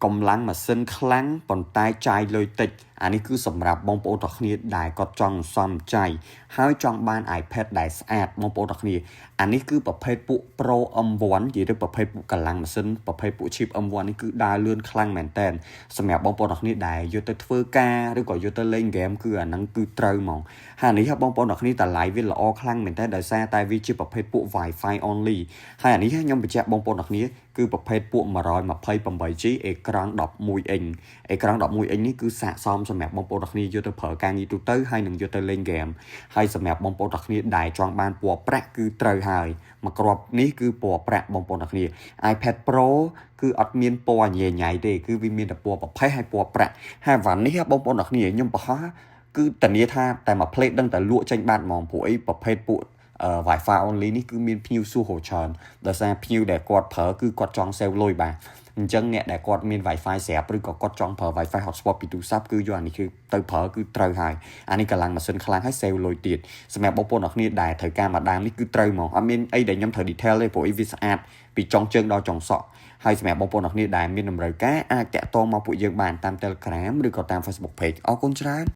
កម្លាំងម៉ាស៊ីនខ្លាំងប៉ុន្តែចាយលុយតិចអានេះគឺសម្រាប់បងប្អូនទាំងគ្នាដែលគាត់ចង់សំចៃហើយចង់បាន iPad ដែលស្អាតបងប្អូនទាំងគ្នាអានេះគឺប្រភេទពួក Pro M1 និយាយទៅប្រភេទពួកកម្លាំងម៉ាស៊ីនប្រភេទពួក chip M1 នេះគឺដើរលឿនខ្លាំងមែនតើសម្រាប់បងប្អូនទាំងគ្នាដែលយកទៅធ្វើការឬក៏យកទៅលេង game គឺអាហ្នឹងគឺត្រូវហ្មងហើយនេះបងប្អូនទាំងគ្នាតម្លៃវាល្អខ្លាំងមែនតើដោយសារតែវាជាប្រភេទពួក Wi-Fi only ហើយអានេះខ្ញុំបញ្ជាក់បងប្អូនទាំងគ្នាគឺប្រភេទពួក 128G អេក្រង់11 inch អេក្រង់11 inch នេះគឺស័ក្តិសមសម្រាប់បងប្អូនទាំងគ្នាយកទៅប្រើការងារទូទៅហើយនឹងយកទៅលេង game ហើយសម្រាប់បងប្អូនទាំងគ្នាដែលចង់បានពណ៌ប្រាក់គឺត្រូវហើយមួយគ្រាប់នេះគឺពណ៌ប្រាក់បងប្អូនទាំងគ្នា iPad Pro គឺអត់មានពណ៌ញ៉ៃញ៉ៃទេគឺវាមានតែពណ៌ប្រផេះហើយពណ៌ប្រាក់ហើយវ៉ាន់នេះបងប្អូនទាំងគ្នាខ្ញុំបង្ហោះគឺធានាថាតែមួយផ្លេតដឹងតែលក់ចេញបាត់ហ្មងព្រោះអីប្រភេទពួកWi-Fi only នេះគឺមានភ្ញៀវសួរហៅច្រើនដោយសារភ្ញៀវដែលគាត់ប្រើគឺគាត់ចង់ save លុយបាទអញ្ចឹងអ្នកដែលគាត់មាន Wi-Fi ស្រាប់ឬក៏គាត់ចង់ប្រើ Wi-Fi hotspot ពីទូរស័ព្ទគឺយកអានេះគឺទៅប្រើគឺត្រូវហើយអានេះកម្លាំងម៉ាស៊ីនខ្លាំងហើយ save លុយទៀតសម្រាប់បងប្អូនអ្នកគ្នាដែលត្រូវការម្ដងនេះគឺត្រូវហ្មងអត់មានអីដែលខ្ញុំត្រូវ detail ទេព្រោះអីវាស្អាតពីចុងជើងដល់ចុងសក់ហើយសម្រាប់បងប្អូនអ្នកគ្នាដែលមានតម្រូវការអាចតាក់ទងមកពួកយើងបានតាម Telegram ឬក៏តាម Facebook page អរគុណច្រើន